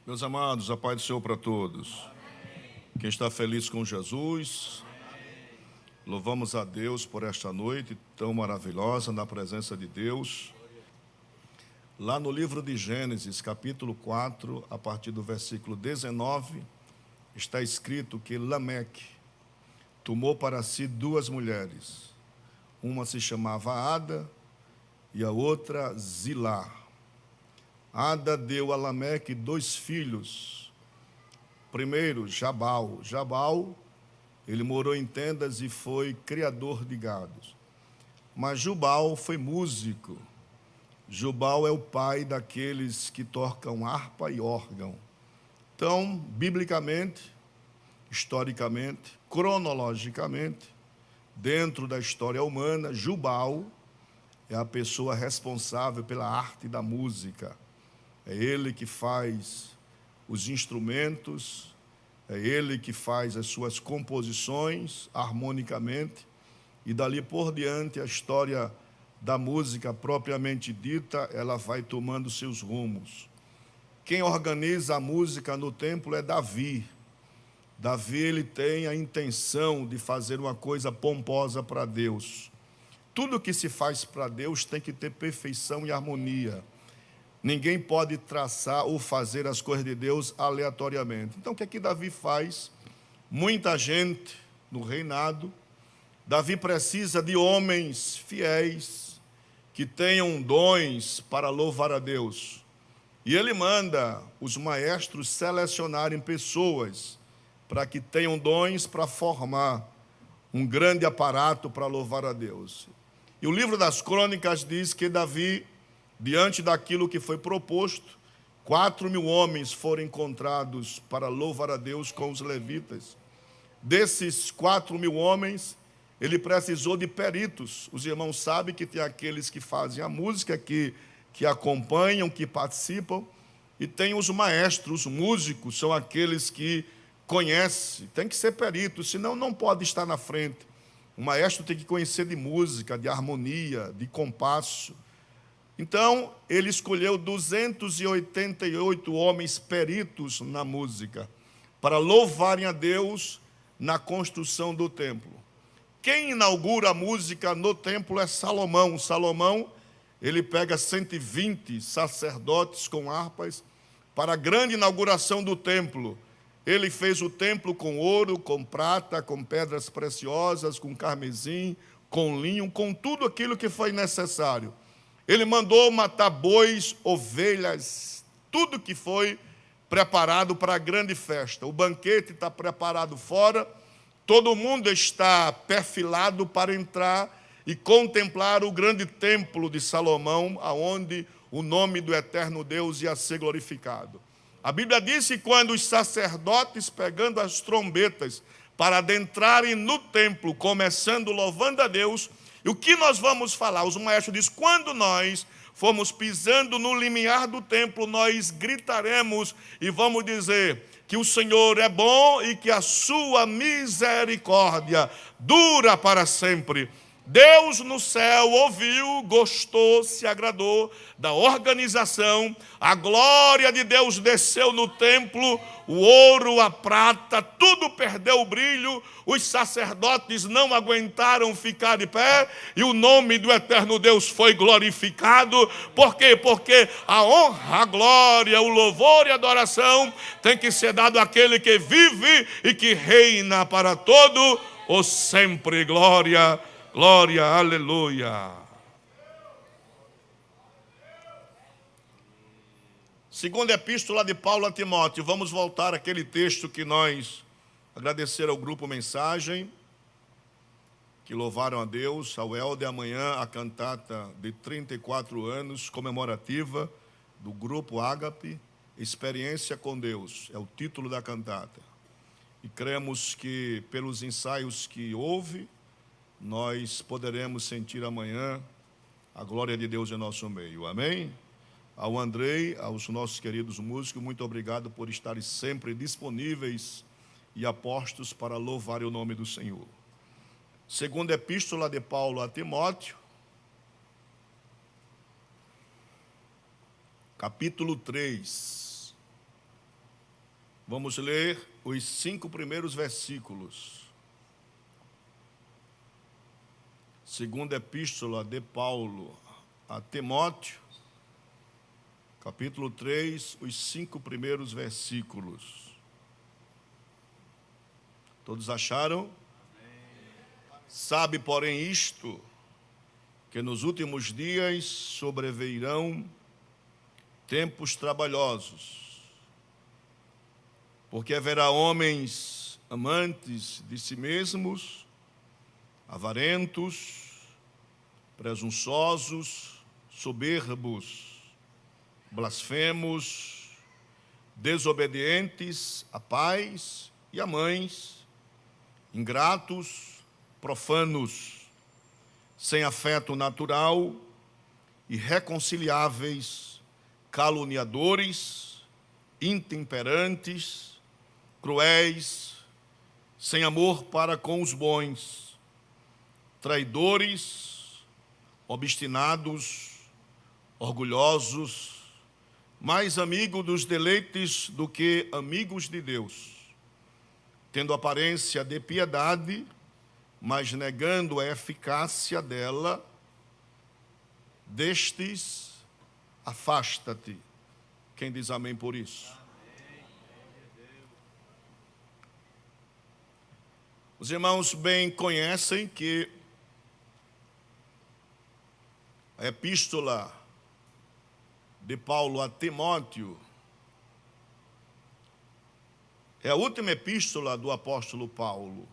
Meus amados, a paz do Senhor para todos. Quem está feliz com Jesus, louvamos a Deus por esta noite tão maravilhosa na presença de Deus. Lá no livro de Gênesis, capítulo 4, a partir do versículo 19, está escrito que Lameque tomou para si duas mulheres. Uma se chamava Ada e a outra Zilá. Ada deu a Lameque dois filhos. Primeiro, Jabal. Jabal, ele morou em tendas e foi criador de gados. Mas Jubal foi músico. Jubal é o pai daqueles que tocam harpa e órgão. Então, biblicamente, historicamente, cronologicamente, dentro da história humana, Jubal é a pessoa responsável pela arte da música. É ele que faz os instrumentos, é ele que faz as suas composições harmonicamente, e dali por diante a história da música propriamente dita, ela vai tomando seus rumos. Quem organiza a música no templo é Davi. Davi, ele tem a intenção de fazer uma coisa pomposa para Deus. Tudo que se faz para Deus tem que ter perfeição e harmonia. Ninguém pode traçar ou fazer as coisas de Deus aleatoriamente. Então, o que é que Davi faz? Muita gente no reinado. Davi precisa de homens fiéis, que tenham dons para louvar a Deus. E ele manda os maestros selecionarem pessoas para que tenham dons para formar um grande aparato para louvar a Deus. E o livro das Crônicas diz que Davi, diante daquilo que foi proposto, 4.000 homens foram encontrados para louvar a Deus com os levitas. Desses 4.000 homens, ele precisou de peritos. Os irmãos sabem que tem aqueles que fazem a música, que acompanham, que participam, e tem os maestros, os músicos, são aqueles que conhecem, tem que ser perito, senão não pode estar na frente. O maestro tem que conhecer de música, de harmonia, de compasso. Então, ele escolheu 288 homens peritos na música para louvarem a Deus na construção do templo. Quem inaugura a música no templo é Salomão. Salomão, ele pega 120 sacerdotes com harpas para a grande inauguração do templo. Ele fez o templo com ouro, com prata, com pedras preciosas, com carmesim, com linho, com tudo aquilo que foi necessário. Ele mandou matar bois, ovelhas, tudo que foi preparado para a grande festa. O banquete está preparado fora, todo mundo está perfilado para entrar e contemplar o grande templo de Salomão, aonde o nome do eterno Deus ia ser glorificado. A Bíblia diz que quando os sacerdotes, pegando as trombetas, para adentrarem no templo, começando louvando a Deus, e o que nós vamos falar? Os maestros dizem, quando nós formos pisando no limiar do templo, nós gritaremos e vamos dizer que o Senhor é bom e que a sua misericórdia dura para sempre. Deus no céu ouviu, gostou, se agradou da organização, a glória de Deus desceu no templo, o ouro, a prata, tudo perdeu o brilho, os sacerdotes não aguentaram ficar de pé e o nome do eterno Deus foi glorificado. Por quê? Porque a honra, a glória, o louvor e a adoração tem que ser dado àquele que vive e que reina para todo o sempre. Glória, glória, aleluia. Segunda epístola de Paulo a Timóteo. Vamos voltar àquele texto que nós agradecer ao grupo Mensagem, que louvaram a Deus, ao Helder amanhã, a cantata de 34 anos, comemorativa do grupo Ágape, Experiência com Deus, é o título da cantata. E cremos que pelos ensaios que houve, nós poderemos sentir amanhã a glória de Deus em nosso meio. Amém? Ao Andrei, aos nossos queridos músicos, muito obrigado por estarem sempre disponíveis e apostos para louvar o nome do Senhor. Segunda epístola de Paulo a Timóteo, capítulo 3. Vamos ler os 5 primeiros versículos. Segunda epístola de Paulo a Timóteo, capítulo 3, os 5 primeiros versículos. Todos acharam? Amém. Sabe, porém, isto, que nos últimos dias sobrevirão tempos trabalhosos, porque haverá homens amantes de si mesmos, avarentos, presunçosos, soberbos, blasfemos, desobedientes a pais e a mães, ingratos, profanos, sem afeto natural, irreconciliáveis, caluniadores, intemperantes, cruéis, sem amor para com os bons, traidores, obstinados, orgulhosos, mais amigos dos deleites do que amigos de Deus, tendo aparência de piedade, mas negando a eficácia dela. Destes, afasta-te. Quem diz amém por isso? Os irmãos bem conhecem que a epístola de Paulo a Timóteo é a última epístola do apóstolo Paulo.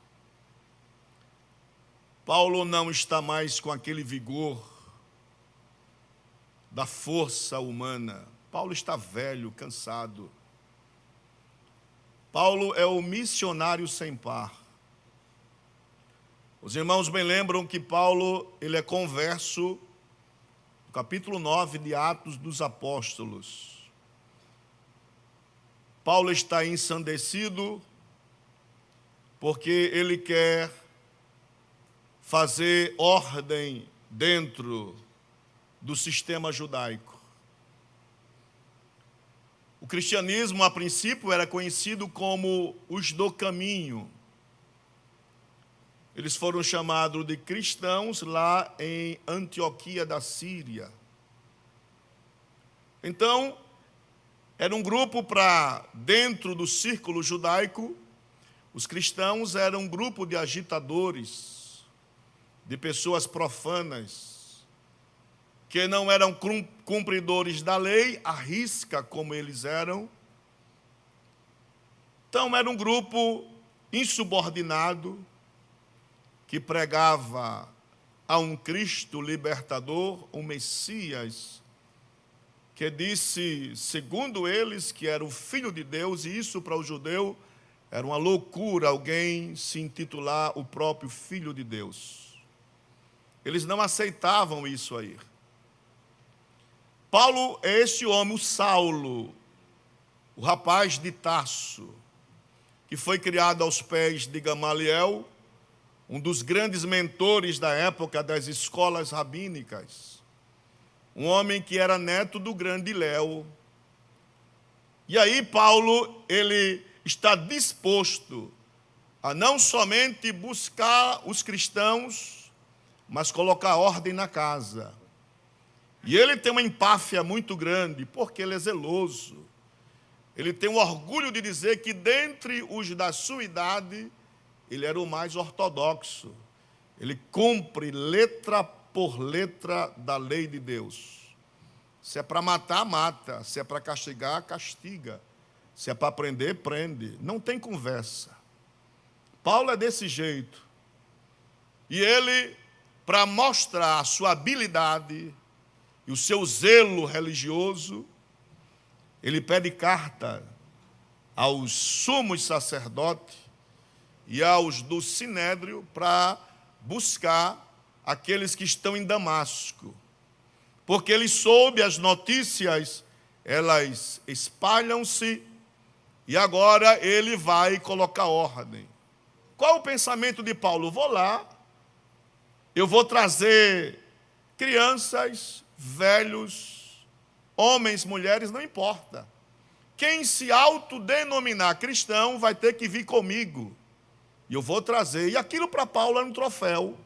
Paulo não está mais com aquele vigor da força humana. Paulo está velho, cansado. Paulo é o missionário sem par. Os irmãos bem lembram que Paulo, ele é converso, no capítulo 9 de Atos dos Apóstolos. Paulo está ensandecido porque ele quer fazer ordem dentro do sistema judaico. O cristianismo, a princípio, era conhecido como os do caminho. Eles foram chamados de cristãos lá em Antioquia da Síria. Então, era um grupo para, dentro do círculo judaico, os cristãos eram um grupo de agitadores, de pessoas profanas, que não eram cumpridores da lei, à risca como eles eram. Então, era um grupo insubordinado, que pregava a um Cristo libertador, um Messias, que disse, segundo eles, que era o Filho de Deus, e isso para o judeu era uma loucura, alguém se intitular o próprio Filho de Deus. Eles não aceitavam isso aí. Paulo é esse homem, o Saulo, o rapaz de Tarso, que foi criado aos pés de Gamaliel, um dos grandes mentores da época das escolas rabínicas, um homem que era neto do grande Léo. E aí Paulo, ele está disposto a não somente buscar os cristãos, mas colocar ordem na casa. E ele tem uma empáfia muito grande, porque ele é zeloso. Ele tem o orgulho de dizer que dentre os da sua idade, ele era o mais ortodoxo. Ele cumpre letra por letra da lei de Deus. Se é para matar, mata. Se é para castigar, castiga. Se é para prender, prende. Não tem conversa. Paulo é desse jeito. E ele, para mostrar a sua habilidade e o seu zelo religioso, ele pede carta aos sumos sacerdotes e aos do Sinédrio para buscar aqueles que estão em Damasco. Porque ele soube as notícias, elas espalham-se, e agora ele vai colocar ordem. Qual o pensamento de Paulo? Vou lá, eu vou trazer crianças, velhos, homens, mulheres, não importa. quem se autodenominar cristão vai ter que vir comigo. E eu vou trazer. E aquilo para Paulo era um troféu.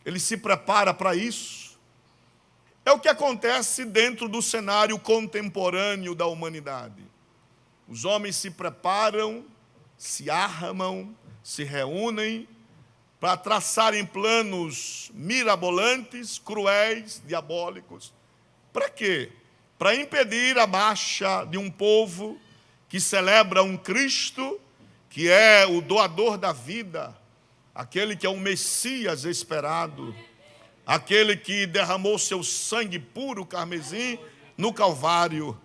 Ele se prepara para isso. É o que acontece dentro do cenário contemporâneo da humanidade. Os homens se preparam, se armam, se reúnem para traçarem planos mirabolantes, cruéis, diabólicos. Para quê? Para impedir a marcha de um povo que celebra um Cristo, que é o doador da vida, aquele que é o Messias esperado, aquele que derramou seu sangue puro, carmesim, no Calvário,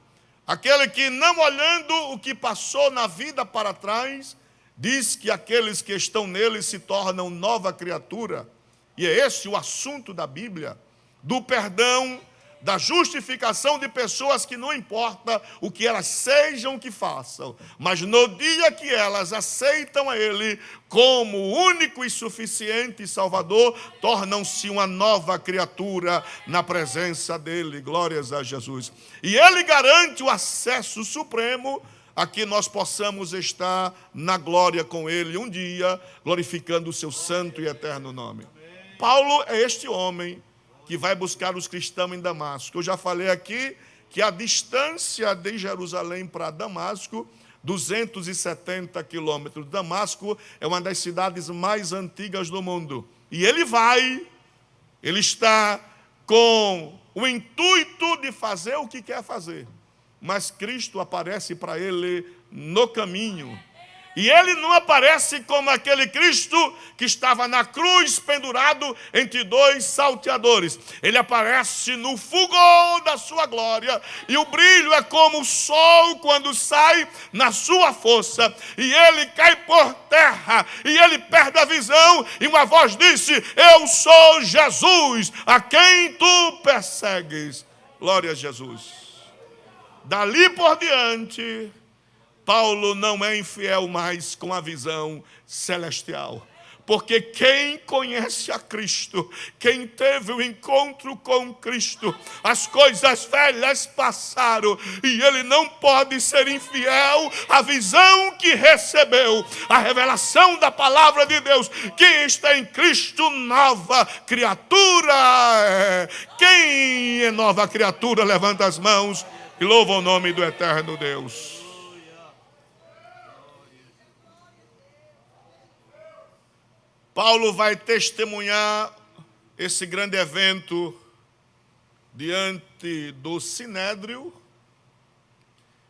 aquele que, não olhando o que passou na vida para trás, diz que aqueles que estão nele se tornam nova criatura. E é esse o assunto da Bíblia, do perdão, da justificação de pessoas que não importa o que elas sejam que façam, mas no dia que elas aceitam a Ele como único e suficiente Salvador, tornam-se uma nova criatura na presença dEle. Glórias a Jesus. E Ele garante o acesso supremo a que nós possamos estar na glória com Ele um dia, glorificando o seu santo e eterno nome. Paulo é este homem que vai buscar os cristãos em Damasco. Eu já falei aqui que a distância de Jerusalém para Damasco, 270 quilômetros. Damasco é uma das cidades mais antigas do mundo. E ele está com o intuito de fazer o que quer fazer. Mas Cristo aparece para ele no caminho. E ele não aparece como aquele Cristo que estava na cruz pendurado entre dois salteadores. Ele aparece no fulgor da sua glória. E o brilho é como o sol quando sai na sua força. E ele cai por terra. E ele perde a visão. E uma voz disse: eu sou Jesus, a quem tu persegues. Glória a Jesus. Dali por diante, Paulo não é infiel mais com a visão celestial. Porque quem conhece a Cristo, quem teve o encontro com Cristo, as coisas velhas passaram e ele não pode ser infiel à visão que recebeu, a revelação da palavra de Deus. Quem está em Cristo, nova criatura é. Quem é nova criatura, levanta as mãos e louva o nome do eterno Deus. Paulo vai testemunhar esse grande evento diante do Sinédrio.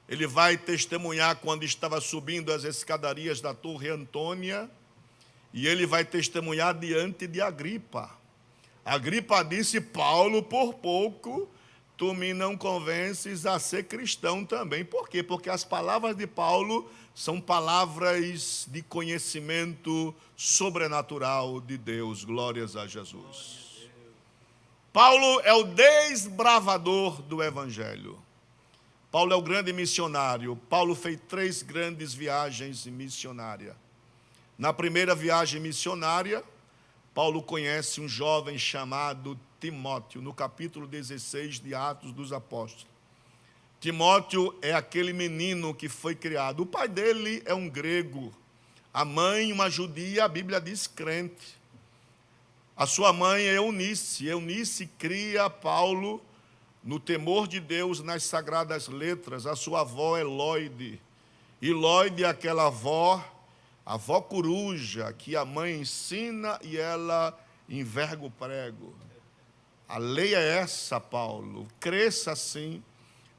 Ele vai testemunhar quando estava subindo as escadarias da Torre Antônia. E ele vai testemunhar diante de Agripa. Agripa disse: Paulo, por pouco tu me não convences a ser cristão também. Por quê? Porque as palavras de Paulo são palavras de conhecimento sobrenatural de Deus. Glórias a Jesus. Paulo é o desbravador do Evangelho. Paulo é o grande missionário. Paulo fez 3 grandes viagens missionárias. Na primeira viagem missionária, Paulo conhece um jovem chamado Timóteo, no capítulo 16 de Atos dos Apóstolos. Timóteo é aquele menino que foi criado. O pai dele é um grego, a mãe uma judia, a Bíblia diz crente. A sua mãe é Eunice. Eunice cria Paulo no temor de Deus, nas sagradas letras. A sua avó é Lóide. E Lóide é aquela avó, a avó coruja, que a mãe ensina e ela enverga o prego. A lei é essa, Paulo. Cresça assim.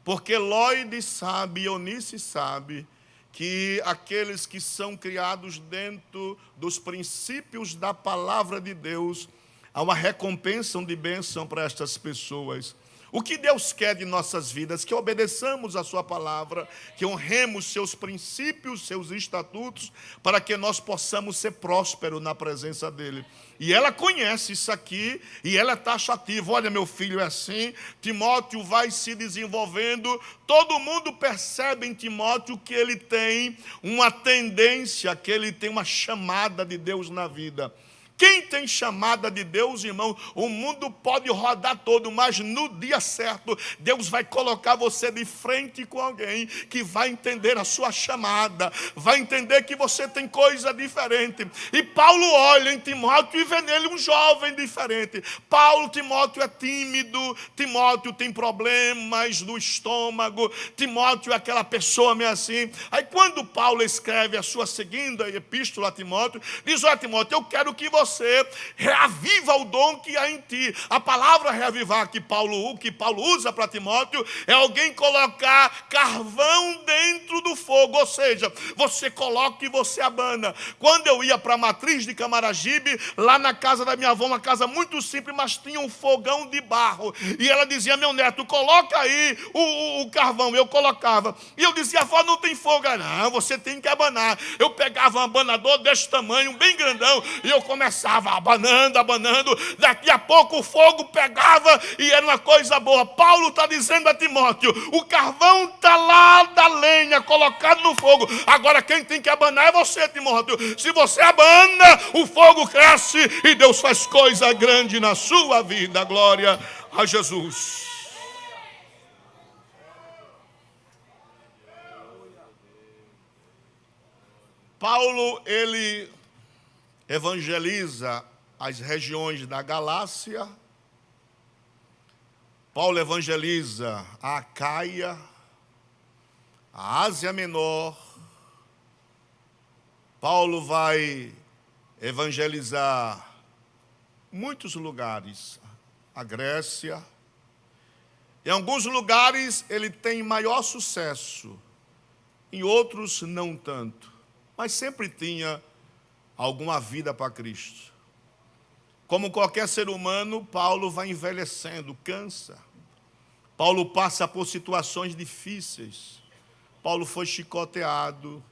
Porque Lóide sabe, Eunice sabe, que aqueles que são criados dentro dos princípios da palavra de Deus, há uma recompensa de bênção para estas pessoas. O que Deus quer de nossas vidas? Que obedeçamos a sua palavra, que honremos seus princípios, seus estatutos, para que nós possamos ser prósperos na presença dEle. E ela conhece isso aqui, e ela é taxativa. Olha, meu filho, é assim. Timóteo vai se desenvolvendo. Todo mundo percebe em Timóteo que ele tem uma tendência, que ele tem uma chamada de Deus na vida. Quem tem chamada de Deus, irmão, o mundo pode rodar todo, mas no dia certo, Deus vai colocar você de frente com alguém que vai entender a sua chamada, vai entender que você tem coisa diferente. E Paulo olha em Timóteo e vê nele um jovem diferente. Timóteo é tímido, Timóteo tem problemas do estômago, Timóteo é aquela pessoa meio assim. Aí quando Paulo escreve a sua segunda epístola a Timóteo, diz: olha, Timóteo, eu quero que você reaviva o dom que há em ti. A palavra reavivar que Paulo usa para Timóteo é alguém colocar carvão dentro do fogo, ou seja, você coloca e você abana. Quando eu ia para a matriz de Camaragibe, lá na casa da minha avó, uma casa muito simples, mas tinha um fogão de barro, e ela dizia: meu neto, coloca aí o carvão. Eu colocava, e eu dizia: avó, não tem fogo. Não, você tem que abanar. Eu pegava um abanador desse tamanho, bem grandão, e eu começava abanando, daqui a pouco o fogo pegava, e era uma coisa boa. Paulo está dizendo a Timóteo: o carvão está lá da lenha, colocado no fogo, agora quem tem que abanar é você, Timóteo. Se você abana, o fogo cresce, e Deus faz coisa grande na sua vida. Glória a Jesus. Paulo, ele evangeliza as regiões da Galácia, Paulo evangeliza a Acaia, a Ásia Menor, Paulo vai evangelizar muitos lugares, a Grécia. Em alguns lugares ele tem maior sucesso, em outros não tanto, mas sempre tinha alguma vida para Cristo. Como qualquer ser humano, Paulo vai envelhecendo, cansa. Paulo passa por situações difíceis. Paulo foi chicoteado,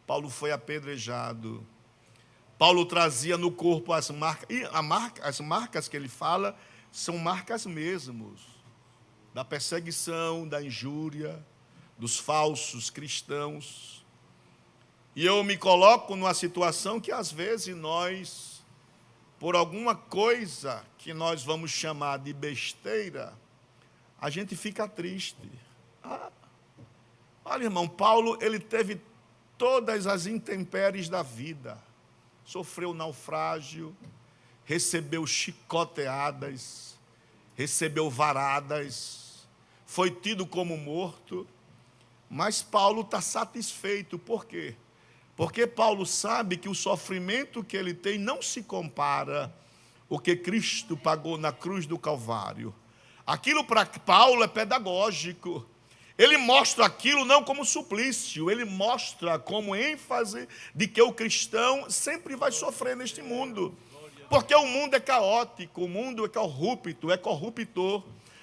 Paulo foi apedrejado. Paulo trazia no corpo as marcas, e as marcas que ele fala são marcas mesmos, da perseguição, da injúria, dos falsos cristãos. E eu me coloco numa situação que às vezes nós, por alguma coisa que nós vamos chamar de besteira, a gente fica triste. Olha, irmão, Paulo, ele teve todas as intempéries da vida. Sofreu naufrágio, recebeu chicoteadas, recebeu varadas, foi tido como morto. Mas Paulo está satisfeito. Por quê? Porque Paulo sabe que o sofrimento que ele tem não se compara ao que Cristo pagou na cruz do Calvário. Aquilo para Paulo é pedagógico. Ele mostra aquilo não como suplício, ele mostra como ênfase de que o cristão sempre vai sofrer neste mundo. Porque o mundo é caótico, o mundo é corrupto, é corruptor.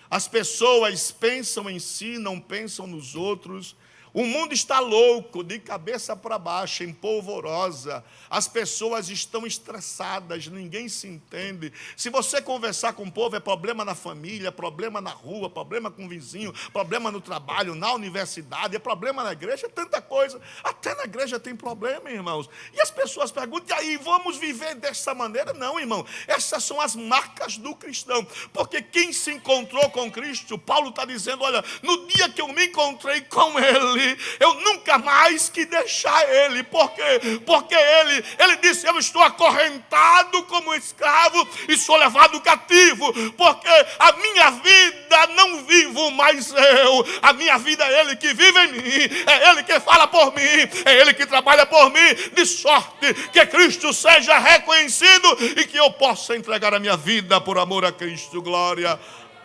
As pessoas pensam em si, não pensam nos outros. O mundo está louco, de cabeça para baixo, em polvorosa. As pessoas estão estressadas, ninguém se entende. Se você conversar com o povo, é problema na família, problema na rua, problema com o vizinho, problema no trabalho, na universidade, é problema na igreja, é tanta coisa. Até na igreja tem problema, irmãos. E as pessoas perguntam: e aí, vamos viver dessa maneira? Não, irmão. Essas são as marcas do cristão. Porque quem se encontrou com Cristo, Paulo está dizendo: olha, no dia que eu me encontrei com Ele, eu nunca mais quis deixar Ele. Por quê? Porque ele disse: eu estou acorrentado como escravo e sou levado cativo, porque a minha vida não vivo mais eu, a minha vida é Ele que vive em mim, é Ele que fala por mim, é Ele que trabalha por mim, de sorte que Cristo seja reconhecido e que eu possa entregar a minha vida por amor a Cristo. Glória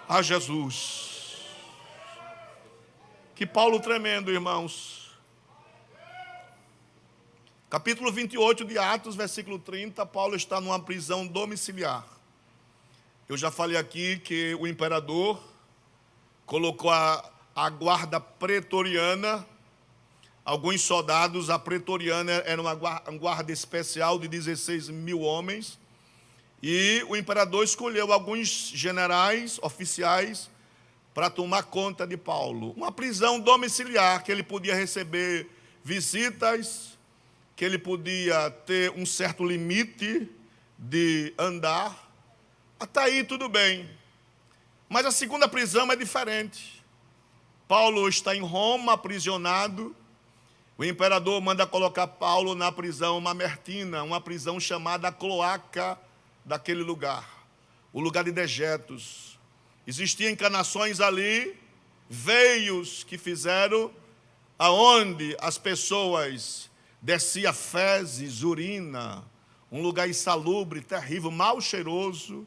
a Jesus. Que Paulo tremendo, irmãos. Capítulo 28 de Atos, versículo 30, Paulo está numa prisão domiciliar. Eu já falei aqui que o imperador colocou a guarda pretoriana, alguns soldados. A pretoriana era uma guarda especial de 16 mil homens, e o imperador escolheu alguns generais, oficiais, para tomar conta de Paulo. Uma prisão domiciliar, que ele podia receber visitas, que ele podia ter um certo limite de andar, até aí tudo bem. Mas a segunda prisão é diferente. Paulo está em Roma, aprisionado. O imperador manda colocar Paulo na prisão Mamertina, uma prisão chamada Cloaca daquele lugar, o lugar de dejetos. Existiam encanações ali, veios que fizeram, aonde as pessoas desciam fezes, urina, um lugar insalubre, terrível, mal cheiroso.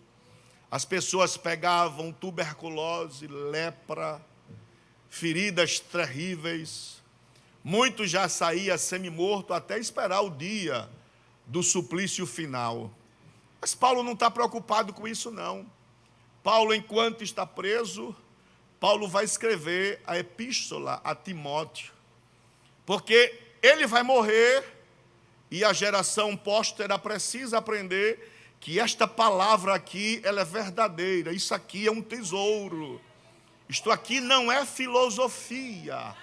As pessoas pegavam tuberculose, lepra, feridas terríveis. Muitos já saíam semi-morto até esperar o dia do suplício final. Mas Paulo não está preocupado com isso, não. Paulo, enquanto está preso, Paulo vai escrever a epístola a Timóteo, porque ele vai morrer e a geração póstera precisa aprender que esta palavra aqui, ela é verdadeira. Isso aqui é um tesouro. Isto aqui não é filosofia.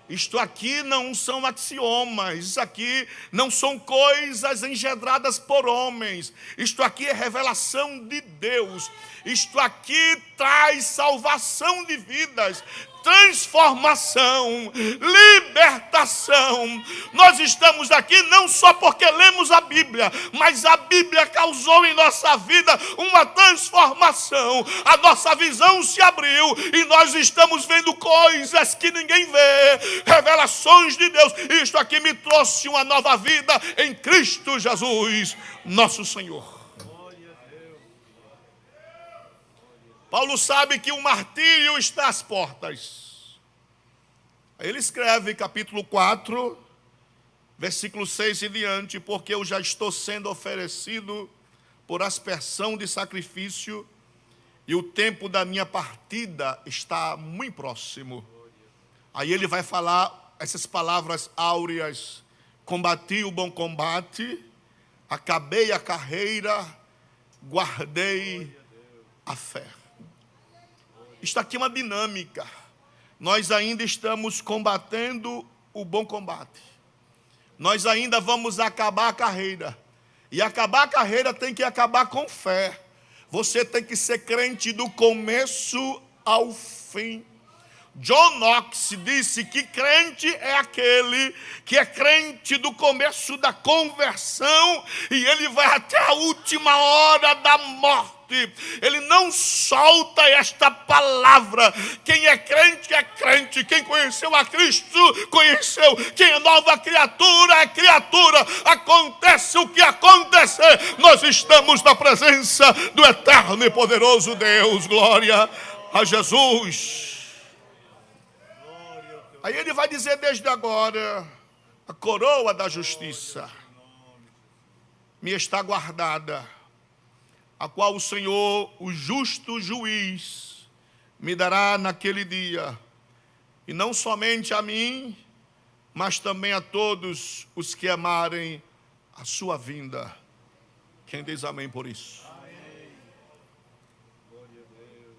Isto aqui não são axiomas, isso aqui não são coisas engendradas por homens. Isto aqui é revelação de Deus. Isto aqui traz salvação de vidas, transformação, libertação. Nós estamos aqui não só porque lemos a Bíblia, mas a Bíblia causou em nossa vida uma transformação. A nossa visão se abriu e nós estamos vendo coisas que ninguém vê, revelações de Deus. Isto aqui me trouxe uma nova vida em Cristo Jesus, nosso Senhor. Paulo sabe que o martírio está às portas. Aí ele escreve, capítulo 4, versículo 6 e diante: porque eu já estou sendo oferecido por aspersão de sacrifício, e o tempo da minha partida está muito próximo. Aí ele vai falar essas palavras áureas: combati o bom combate, acabei a carreira, guardei a fé. Isto aqui é uma dinâmica. Nós ainda estamos combatendo o bom combate. Nós ainda vamos acabar a carreira. E acabar a carreira tem que acabar com fé. Você tem que ser crente do começo ao fim. John Knox disse que crente é aquele que é crente do começo da conversão e ele vai até a última hora da morte. Ele não solta esta palavra. Quem é crente é crente. Quem conheceu a Cristo, conheceu. Quem é nova criatura, é criatura. Acontece o que acontecer, nós estamos na presença do eterno e poderoso Deus. Glória a Jesus. Aí ele vai dizer desde agora: a coroa da justiça me está guardada, a qual o Senhor, o justo juiz, me dará naquele dia, e não somente a mim, mas também a todos os que amarem a sua vinda. Quem diz amém por isso? Amém. Glória a Deus.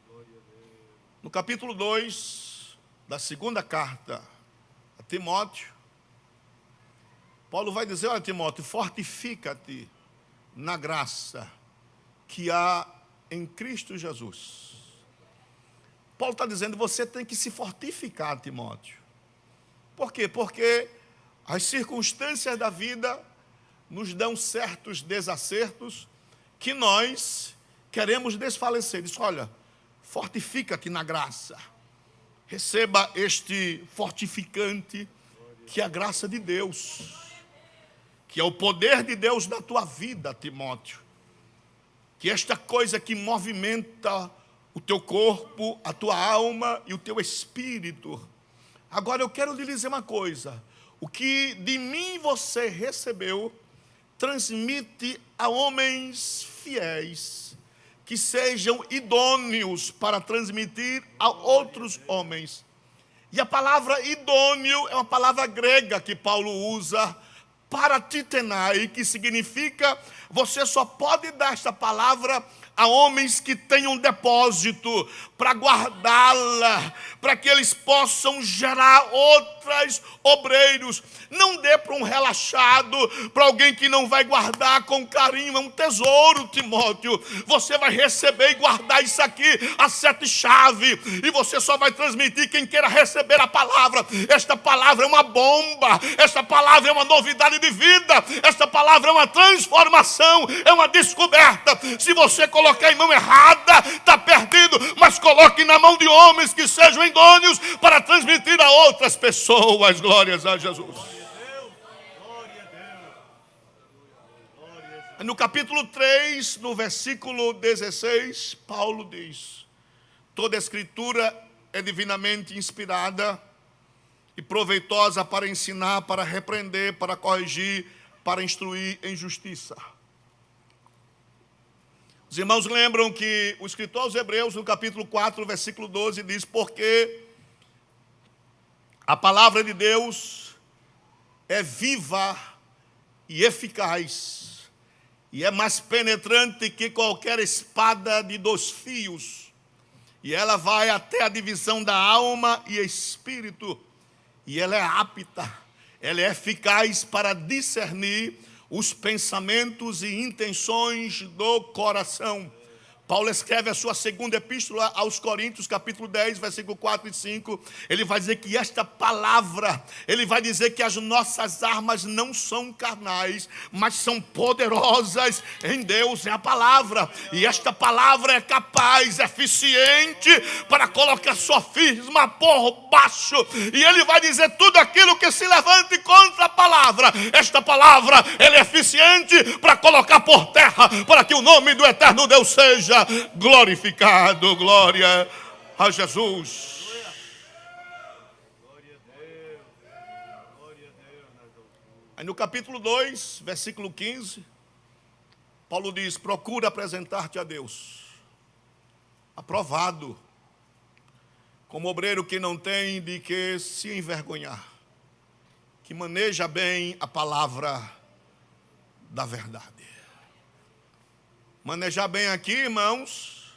Glória a Deus. No capítulo 2 da segunda carta a Timóteo, Paulo vai dizer: olha, Timóteo, fortifica-te na graça que há em Cristo Jesus. Paulo está dizendo: você tem que se fortificar, Timóteo. Por quê? Porque as circunstâncias da vida nos dão certos desacertos que nós queremos desfalecer. Diz: olha, fortifica-te na graça. Receba este fortificante, que é a graça de Deus, que é o poder de Deus na tua vida, Timóteo. Que esta coisa que movimenta o teu corpo, a tua alma e o teu espírito. Agora eu quero lhe dizer uma coisa: o que de mim você recebeu, transmite a homens fiéis, que sejam idôneos para transmitir a outros homens. E a palavra idôneo é uma palavra grega que Paulo usa, para titenai, que significa, você só pode dar esta palavra a homens que tenham depósito para guardá-la, para que eles possam gerar outros obreiros. Não dê para um relaxado, para alguém que não vai guardar com carinho. É um tesouro, Timóteo. Você vai receber e guardar isso aqui, as 7 chaves, e você só vai transmitir quem queira receber a palavra. Esta palavra é uma bomba, esta palavra é uma novidade de vida, esta palavra é uma transformação, é uma descoberta. Se você colocar em mão errada, está perdido, mas coloque na mão de homens que sejam idôneos para transmitir a outras pessoas. Glórias a Jesus. No capítulo 3, no versículo 16, Paulo diz: toda a escritura é divinamente inspirada e proveitosa para ensinar, para repreender, para corrigir, para instruir em justiça. Os irmãos lembram que o escritor aos Hebreus, no capítulo 4, versículo 12, diz: porque a palavra de Deus é viva e eficaz, e é mais penetrante que qualquer espada de 2 fios, e ela vai até a divisão da alma e espírito, e ela é apta, ela é eficaz para discernir os pensamentos e intenções do coração. Paulo escreve a sua segunda epístola aos Coríntios, capítulo 10, versículo 4 e 5. Ele vai dizer que esta palavra, ele vai dizer que as nossas armas não são carnais, mas são poderosas em Deus, é a palavra. E esta palavra é capaz, eficiente, para colocar sofisma por baixo. E ele vai dizer tudo aquilo que se levante contra a palavra. Esta palavra, ela é eficiente para colocar por terra, para que o nome do eterno Deus seja glorificado. Glória a Jesus. Aí no capítulo 2, versículo 15, Paulo diz: procura apresentar-te a Deus aprovado, como obreiro que não tem de que se envergonhar, que maneja bem a palavra da verdade. Manejar bem aqui, irmãos,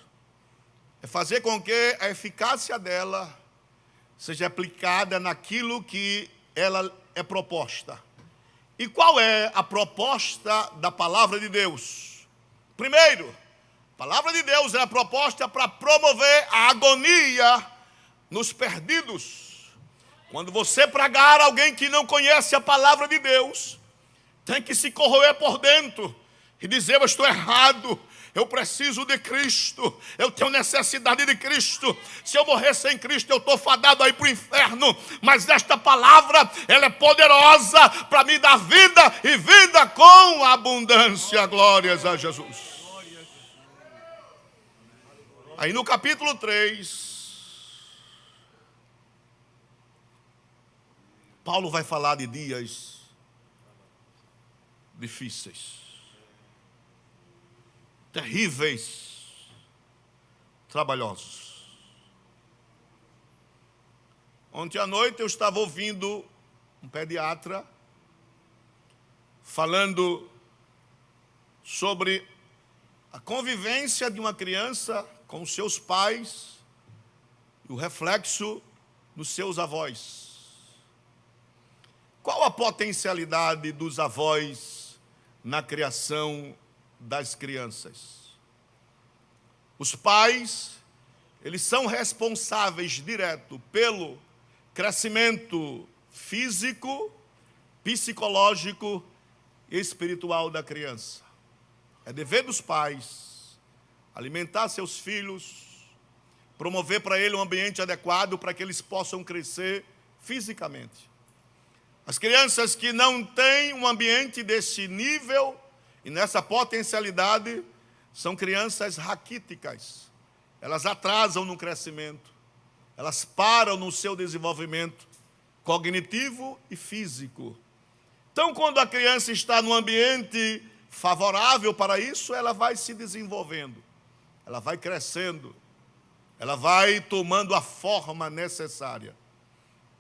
é fazer com que a eficácia dela seja aplicada naquilo que ela é proposta. E qual é a proposta da palavra de Deus? Primeiro, a palavra de Deus é a proposta para promover a agonia nos perdidos. Quando você pregar alguém que não conhece a palavra de Deus, tem que se corroer por dentro e dizer: eu estou errado, eu preciso de Cristo, eu tenho necessidade de Cristo. Se eu morrer sem Cristo, eu estou fadado aí para o inferno. Mas esta palavra, ela é poderosa para me dar vida e vida com abundância. Glórias a Jesus. Aí no capítulo 3, Paulo vai falar de dias difíceis, terríveis, trabalhosos. Ontem à noite eu estava ouvindo um pediatra falando sobre a convivência de uma criança com os seus pais e o reflexo nos seus avós. Qual a potencialidade dos avós na criação das crianças? Os pais, eles são responsáveis direto pelo crescimento físico, psicológico e espiritual da criança. É dever dos pais alimentar seus filhos, promover para ele um ambiente adequado para que eles possam crescer fisicamente. As crianças que não têm um ambiente desse nível e nessa potencialidade são crianças raquíticas. Elas atrasam no crescimento, elas param no seu desenvolvimento cognitivo e físico. Então, quando a criança está num ambiente favorável para isso, ela vai se desenvolvendo, ela vai crescendo, ela vai tomando a forma necessária.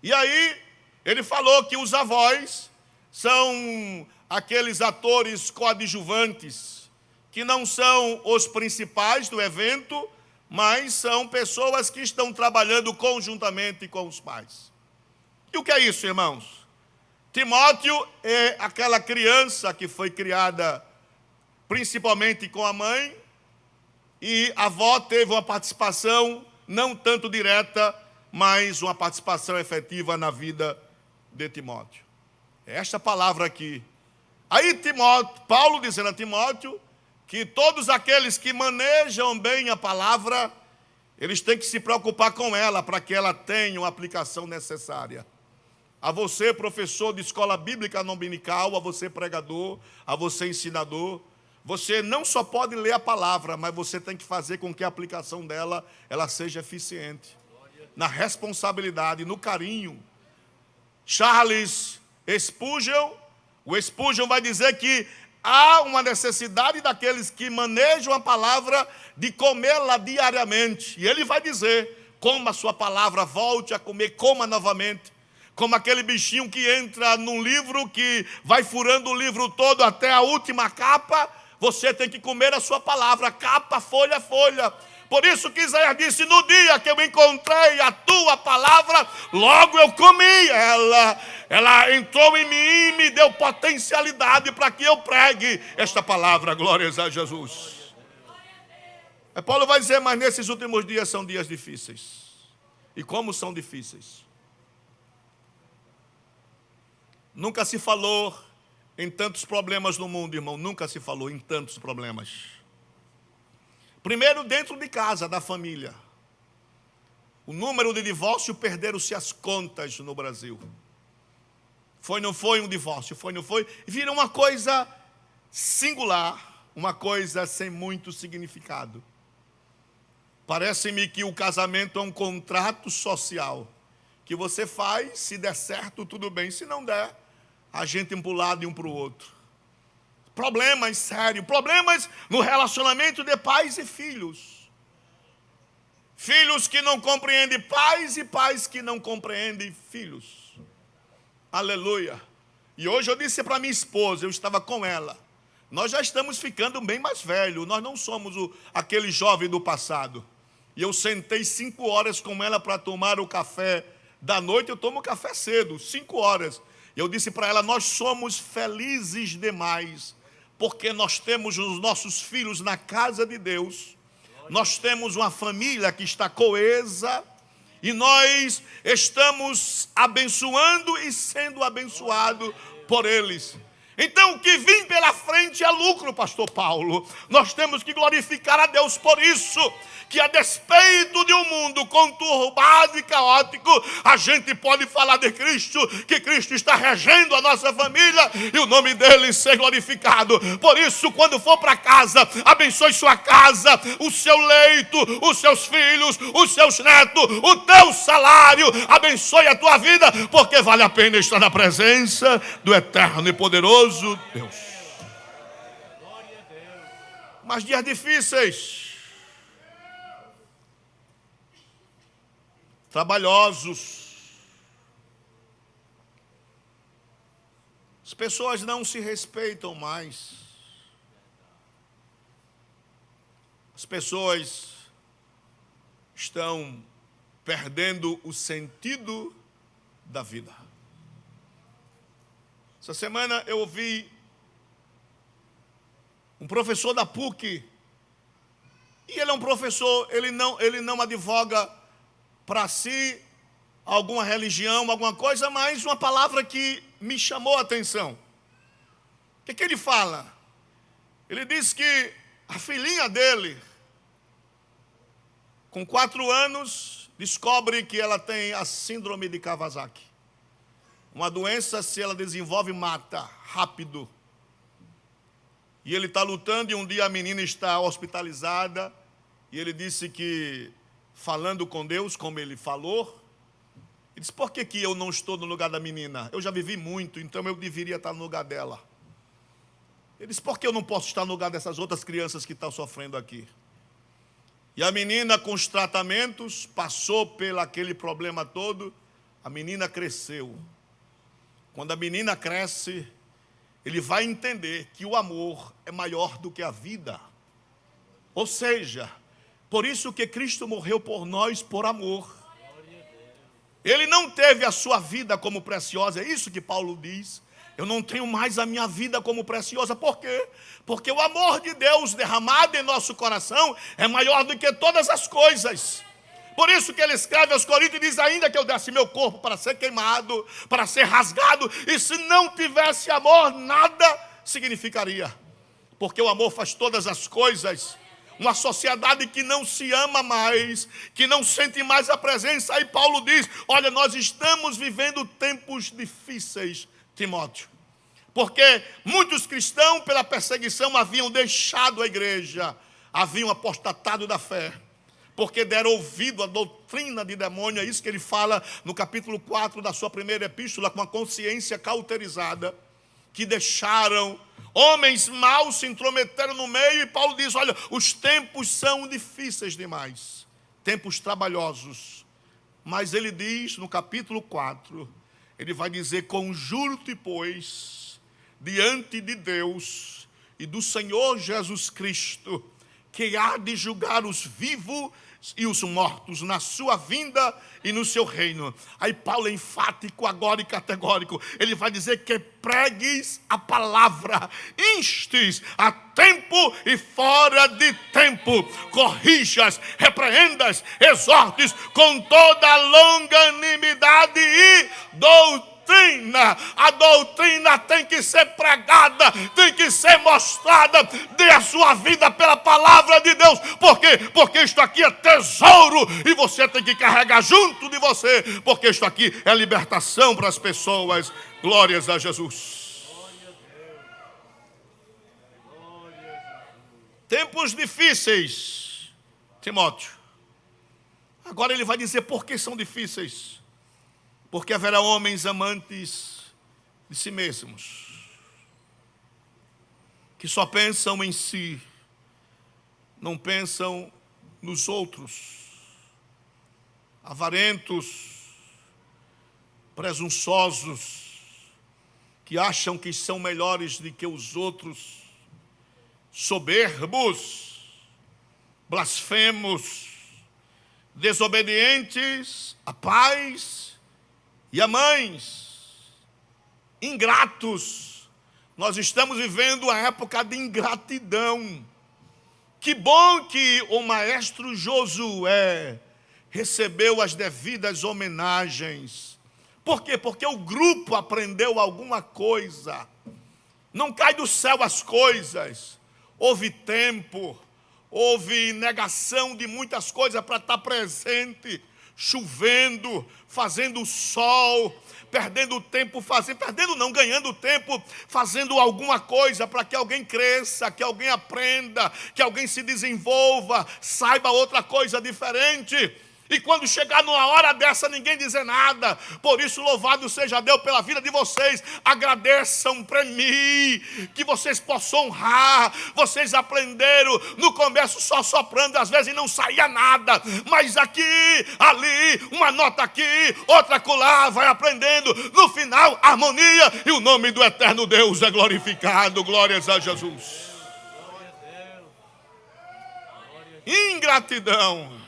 E aí, ele falou que os avós são aqueles atores coadjuvantes que não são os principais do evento, mas são pessoas que estão trabalhando conjuntamente com os pais. E o que é isso, irmãos? Timóteo é aquela criança que foi criada principalmente com a mãe, e a avó teve uma participação não tanto direta, mas uma participação efetiva na vida de Timóteo. É esta palavra aqui. Aí Paulo dizendo a Timóteo que todos aqueles que manejam bem a palavra, eles têm que se preocupar com ela, para que ela tenha uma aplicação necessária. A você, professor de escola bíblica dominical, a você, pregador, a você, ensinador, você não só pode ler a palavra, mas você tem que fazer com que a aplicação dela ela seja eficiente. Na responsabilidade, no carinho. Charles Spurgeon, o Spurgeon vai dizer que há uma necessidade daqueles que manejam a palavra de comê-la diariamente. E ele vai dizer, coma a sua palavra, volte a comer, coma novamente. Como aquele bichinho que entra num livro, que vai furando o livro todo até a última capa. Você tem que comer a sua palavra, capa, folha, folha. Por isso que Isaías disse, no dia que eu encontrei a tua palavra, logo eu comi ela. Ela entrou em mim e me deu potencialidade para que eu pregue esta palavra. Glórias a Jesus. Paulo vai dizer, mas nesses últimos dias são dias difíceis. E como são difíceis? Nunca se falou em tantos problemas no mundo, irmão. Nunca se falou em tantos problemas. Primeiro, dentro de casa, da família. O número de divórcios, perderam-se as contas no Brasil. Foi, não foi um divórcio, foi, não foi. Vira uma coisa singular, uma coisa sem muito significado. Parece-me que o casamento é um contrato social, que você faz, se der certo, tudo bem, se não der, a gente para um lado e um para o outro. Problemas sérios, problemas no relacionamento de pais e filhos. Filhos que não compreendem pais e pais que não compreendem filhos. Aleluia. E hoje eu disse para minha esposa, eu estava com ela, nós já estamos ficando bem mais velhos, nós não somos aquele jovem do passado. E eu sentei 5 horas com ela para tomar o café da noite, eu tomo café cedo, 5 horas. E eu disse para ela, nós somos felizes demais, porque nós temos os nossos filhos na casa de Deus, nós temos uma família que está coesa, e nós estamos abençoando e sendo abençoados por eles. Então o que vem pela frente é lucro, pastor Paulo. Nós temos que glorificar a Deus por isso, que a despeito de um mundo conturbado e caótico, a gente pode falar de Cristo, que Cristo está regendo a nossa família e o nome dele ser glorificado. Por isso, quando for para casa, abençoe sua casa, o seu leito, os seus filhos, os seus netos, o teu salário, abençoe a tua vida, porque vale a pena estar na presença do eterno e poderoso Deus. Mas dias difíceis, trabalhosos, as pessoas não se respeitam mais, as pessoas estão perdendo o sentido da vida. Essa semana eu ouvi um professor da PUC, e ele é um professor, ele não advoga para si alguma religião, alguma coisa, mas uma palavra que me chamou a atenção. O que ele fala? Ele diz que a filhinha dele, com 4 anos, descobre que ela tem a síndrome de Kawasaki. Uma doença, se ela desenvolve, mata rápido. E ele está lutando, e um dia a menina está hospitalizada, e ele disse que, falando com Deus, como ele falou, ele disse, por que eu não estou no lugar da menina? Eu já vivi muito, então eu deveria estar no lugar dela. Ele disse, por que eu não posso estar no lugar dessas outras crianças que estão sofrendo aqui? E a menina, com os tratamentos, passou pelo aquele problema todo, a menina cresceu. Quando a menina cresce, ele vai entender que o amor é maior do que a vida. Ou seja, por isso que Cristo morreu por nós por amor. Ele não teve a sua vida como preciosa, é isso que Paulo diz. Eu não tenho mais a minha vida como preciosa. Por quê? Porque o amor de Deus derramado em nosso coração é maior do que todas as coisas. Por isso que ele escreve aos Coríntios e diz: ainda que eu desse meu corpo para ser queimado, para ser rasgado, e se não tivesse amor, nada significaria. Porque o amor faz todas as coisas. Uma sociedade que não se ama mais, que não sente mais a presença. Aí Paulo diz: olha, nós estamos vivendo tempos difíceis, Timóteo. Porque muitos cristãos, pela perseguição, haviam deixado a igreja, haviam apostatado da fé, porque deram ouvido à doutrina de demônio. É isso que ele fala no capítulo 4 da sua primeira epístola, com a consciência cauterizada, que deixaram, homens maus se intrometeram no meio, e Paulo diz: olha, os tempos são difíceis demais, tempos trabalhosos. Mas ele diz no capítulo 4, ele vai dizer: conjuro-te, pois, diante de Deus e do Senhor Jesus Cristo, que há de julgar os vivos e os mortos na sua vinda e no seu reino. Aí Paulo é enfático agora e categórico. Ele vai dizer que pregues a palavra, instes a tempo e fora de tempo, corrijas, repreendas, exortes com toda longanimidade e doutrina. A doutrina tem que ser pregada, tem que ser mostrada. Dê a sua vida pela palavra de Deus. Por quê? Porque isto aqui é tesouro e você tem que carregar junto de você, porque isto aqui é libertação para as pessoas. Glórias a Jesus. Tempos difíceis, Timóteo. Agora ele vai dizer por que são difíceis. Porque haverá homens amantes de si mesmos, que só pensam em si, não pensam nos outros, avarentos, presunçosos, que acham que são melhores do que os outros, soberbos, blasfemos, desobedientes a pais e a mães, ingratos. Nós estamos vivendo uma época de ingratidão. Que bom que o maestro Josué recebeu as devidas homenagens. Por quê? Porque o grupo aprendeu alguma coisa. Não cai do céu as coisas. Houve tempo, houve negação de muitas coisas para estar presente. Chovendo, fazendo sol, perdendo tempo, ganhando tempo, fazendo alguma coisa para que alguém cresça, que alguém aprenda, que alguém se desenvolva, saiba outra coisa diferente. E quando chegar numa hora dessa, ninguém dizer nada. Por isso, louvado seja Deus pela vida de vocês. Agradeçam para mim, que vocês possam honrar. Vocês aprenderam no começo só soprando, às vezes não saía nada. Mas aqui, ali, uma nota aqui, outra acolá, vai aprendendo. No final, harmonia, e o nome do eterno Deus é glorificado. Glórias a Jesus. Ingratidão.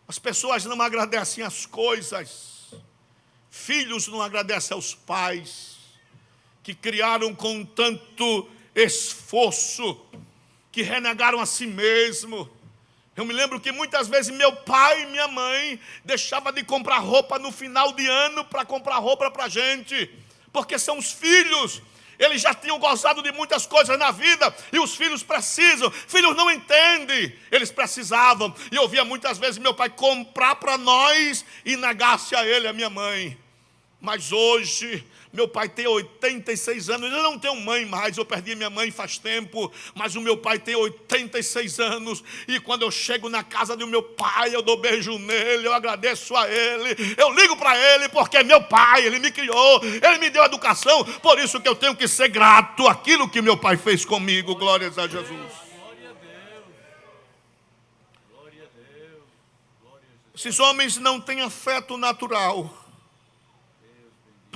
As pessoas não agradecem as coisas. Filhos não agradecem aos pais, que criaram com tanto esforço, que renegaram a si mesmo. Eu me lembro que muitas vezes meu pai e minha mãe deixavam de comprar roupa no final de ano para comprar roupa para a gente, porque são os filhos. Eles já tinham gozado de muitas coisas na vida, e os filhos precisam. Filhos não entendem, eles precisavam. E eu via muitas vezes meu pai comprar para nós e negar-se a ele, a minha mãe. Mas hoje, meu pai tem 86 anos, eu não tenho mãe mais, eu perdi minha mãe faz tempo, mas o meu pai tem 86 anos, e quando eu chego na casa do meu pai, eu dou beijo nele, eu agradeço a ele, eu ligo para ele, porque é meu pai, ele me criou, ele me deu educação, por isso que eu tenho que ser grato àquilo que meu pai fez comigo. Glórias a Jesus. Esses homens não têm afeto natural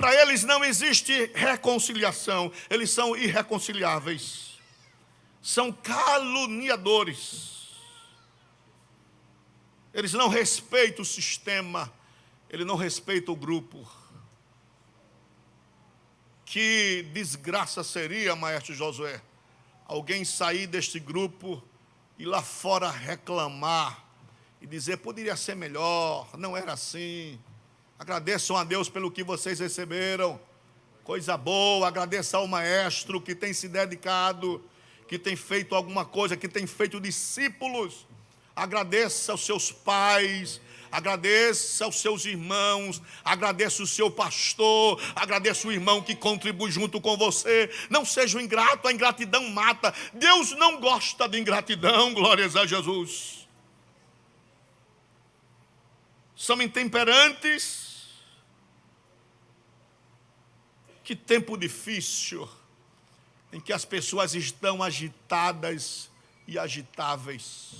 para eles não existe reconciliação, eles são irreconciliáveis, são caluniadores, eles não respeitam o sistema, eles não respeitam o grupo. Que desgraça seria, maestro Josué, alguém sair deste grupo e lá fora reclamar e dizer, poderia ser melhor, não era assim. Agradeçam a Deus pelo que vocês receberam, coisa boa. Agradeça ao maestro que tem se dedicado, que tem feito alguma coisa, que tem feito discípulos. Agradeça aos seus pais, agradeça aos seus irmãos, agradeça o seu pastor, agradeça o irmão que contribui junto com você. Não seja um ingrato, a ingratidão mata. Deus não gosta de ingratidão, glórias a Jesus. São intemperantes. Que tempo difícil em que as pessoas estão agitadas e agitáveis.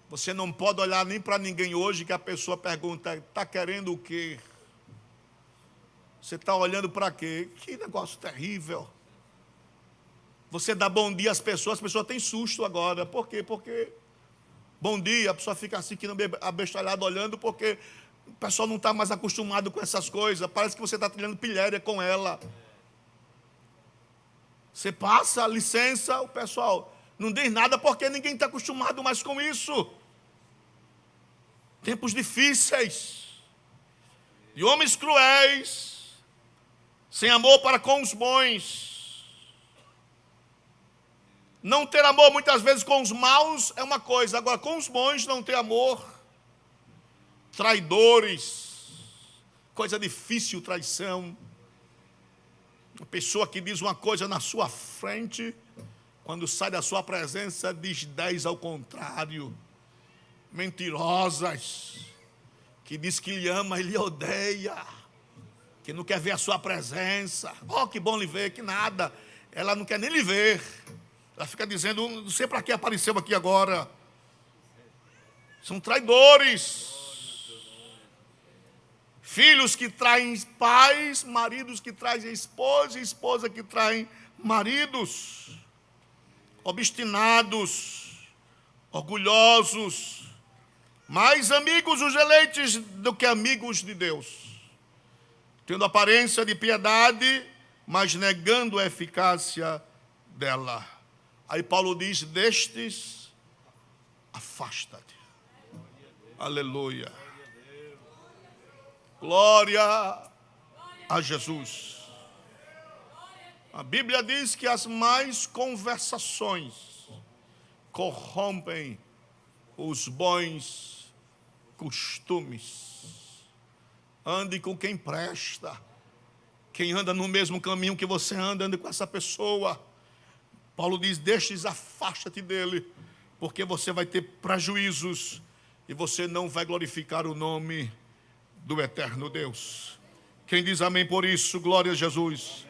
Você não pode olhar nem para ninguém hoje que a pessoa pergunta, está querendo o quê? Você está olhando para quê? Que negócio terrível. Você dá bom dia às pessoas têm susto agora. Por quê? Porque bom dia, a pessoa fica assim, que não abestalhada olhando, porque o pessoal não está mais acostumado com essas coisas. Parece que você está trilhando pilhéria com ela. Você passa a licença, o pessoal não diz nada, porque ninguém está acostumado mais com isso. Tempos difíceis, de homens cruéis, sem amor para com os bons. Não ter amor muitas vezes com os maus é uma coisa, agora com os bons não ter amor. Traidores, coisa difícil, traição. Uma pessoa que diz uma coisa na sua frente, quando sai da sua presença, diz 10 ao contrário. Mentirosas, que diz que lhe ama e lhe odeia, que não quer ver a sua presença. Oh, que bom lhe ver, que nada. Ela não quer nem lhe ver. Ela fica dizendo, não sei para que apareceu aqui agora. São traidores. Filhos que traem pais, maridos que traem esposa, e esposa que traem maridos. Obstinados, orgulhosos, mais amigos dos eleitos do que amigos de Deus, tendo aparência de piedade, mas negando a eficácia dela. Aí Paulo diz, destes, afasta-te. Aleluia. Glória a Jesus. A Bíblia diz que as más conversações corrompem os bons costumes. Ande com quem presta. Quem anda no mesmo caminho que você anda, ande com essa pessoa. Paulo diz, destes, afasta-te dele, porque você vai ter prejuízos e você não vai glorificar o nome do eterno Deus. Quem diz amém por isso? Glória a Jesus.